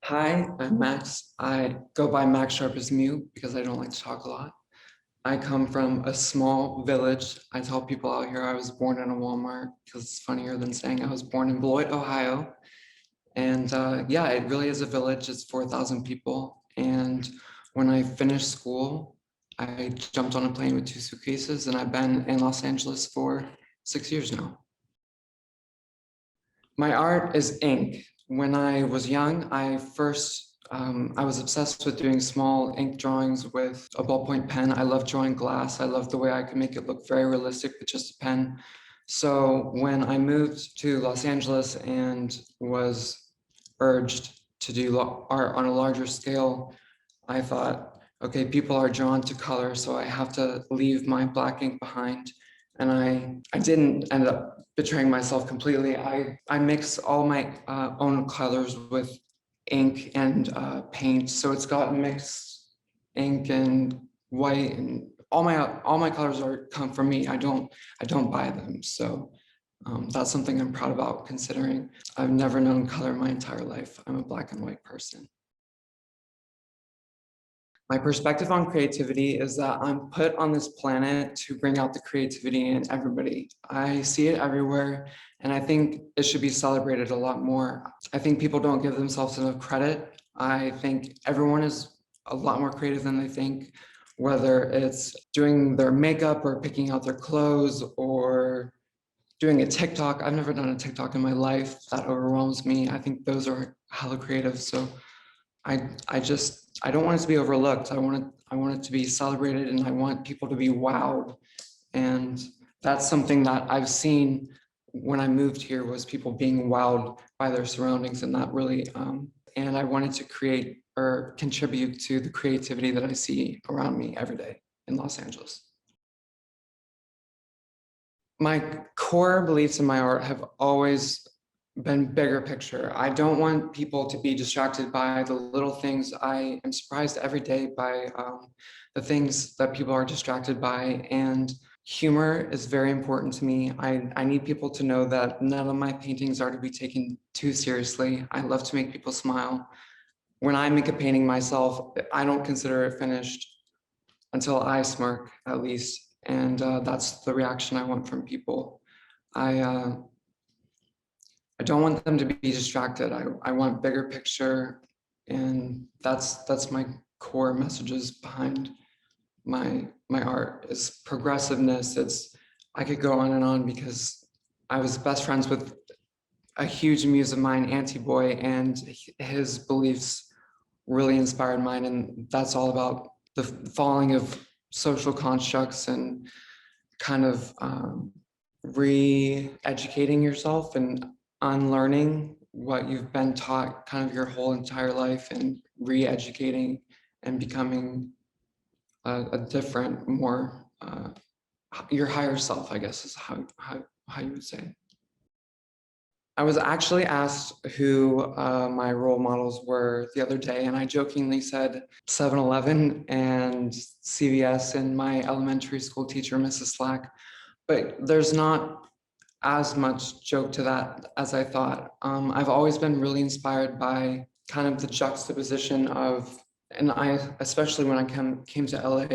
Hi, I'm Max. I go by maxsharpismute because I don't like to talk a lot. I come from a small village. I tell people out here I was born in a Walmart because it's funnier than saying I was born in Beloit, Ohio. And yeah, it really is a village. It's 4,000 people. And when I finished school, I jumped on a plane with 2 suitcases and I've been in Los Angeles for 6 years now. My art is ink. When I was young, I was obsessed with doing small ink drawings with a ballpoint pen. I love drawing glass. I love the way I could make it look very realistic with just a pen. So when I moved to Los Angeles and was urged to do art on a larger scale, I thought, okay, people are drawn to color, so I have to leave my black ink behind. And I didn't end up betraying myself completely. I mix all my own colors with ink and paint. So it's got mixed ink and white, and all my colors come from me. I don't buy them. So that's something I'm proud about, considering I've never known color my entire life. I'm a black and white person. My perspective on creativity is that I'm put on this planet to bring out the creativity in everybody. I see it everywhere, and I think it should be celebrated a lot more. I think people don't give themselves enough credit. I think everyone is a lot more creative than they think, whether it's doing their makeup or picking out their clothes or doing a TikTok. I've never done a TikTok in my life. That overwhelms me. I think those are hella creative. So I don't want it to be overlooked. I want it to be celebrated, and I want people to be wowed. And that's something that I've seen when I moved here, was people being wowed by their surroundings, and that really and I wanted to create or contribute to the creativity that I see around me every day in Los Angeles. My core beliefs in my art have always been bigger picture. I don't want people to be distracted by the little things. I am surprised every day by the things that people are distracted by, and humor is very important to me. I need people to know that none of my paintings are to be taken too seriously. I love to make people smile. When I make a painting myself, I don't consider it finished until I smirk, at least. And that's the reaction I want from people. I don't want them to be distracted. I want bigger picture, and that's my core messages behind my art is progressiveness. I could go on and on because I was best friends with a huge muse of mine, Boy, and his beliefs really inspired mine, and that's all about the falling of social constructs and kind of re-educating yourself and unlearning what you've been taught kind of your whole entire life, and re-educating and becoming a different, more your higher self, I guess is how you would say. I was actually asked who my role models were the other day, and I jokingly said 7-Eleven and CVS and my elementary school teacher, Mrs. Slack. But there's not as much joke to that as I thought. I've always been really inspired by kind of the juxtaposition of, and especially when I came to LA,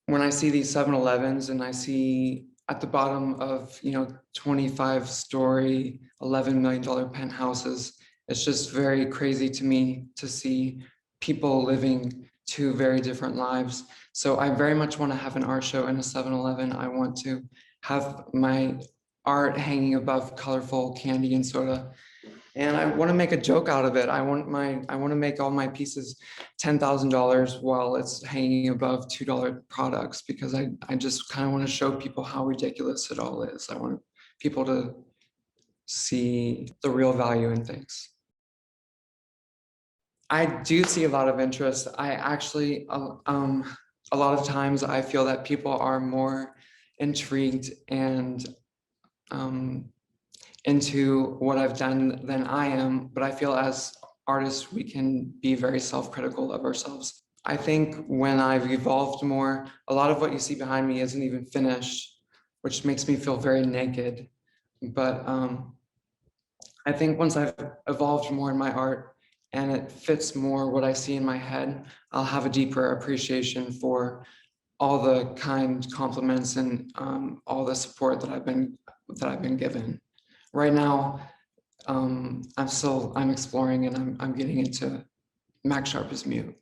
when I see these 7-Elevens and I see at the bottom of 25-story, $11 million penthouses, it's just very crazy to me to see people living two very different lives. So I very much want to have an art show in a 7-Eleven. I want to have my art hanging above colorful candy and soda, and I want to make a joke out of it. I want to make all my pieces $10,000 while it's hanging above $2 products, because I just kind of want to show people how ridiculous it all is. I want people to see the real value in things. I do see a lot of interest. I actually a lot of times I feel that people are more intrigued and into what I've done than I am, but I feel as artists, we can be very self-critical of ourselves. I think when I've evolved more, a lot of what you see behind me isn't even finished, which makes me feel very naked. But I think once I've evolved more in my art, and it fits more what I see in my head, I'll have a deeper appreciation for all the kind compliments and all the support that I've been given. Right now, I'm exploring, and I'm getting into maxsharpismute.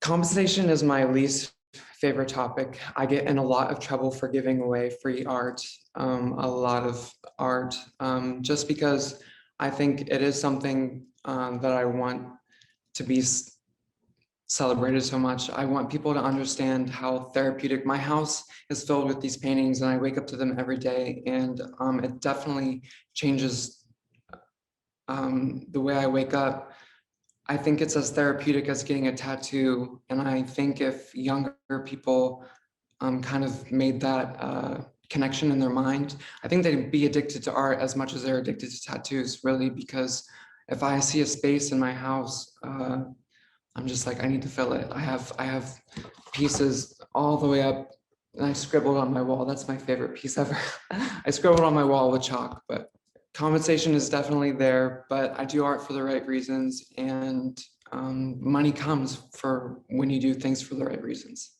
Compensation is my least favorite topic. I get in a lot of trouble for giving away free art, a lot of art, just because I think it is something that I want to be celebrated so much. I want people to understand how therapeutic. My house is filled with these paintings, and I wake up to them every day, and it definitely changes the way I wake up. I think it's as therapeutic as getting a tattoo, and I think if younger people kind of made that connection in their mind, I think they'd be addicted to art as much as they're addicted to tattoos, really, because if I see a space in my house, I'm just like, I need to fill it. I have pieces all the way up, and I scribbled on my wall. That's my favorite piece ever. I scribbled on my wall with chalk, but compensation is definitely there, but I do art for the right reasons, and money comes for when you do things for the right reasons.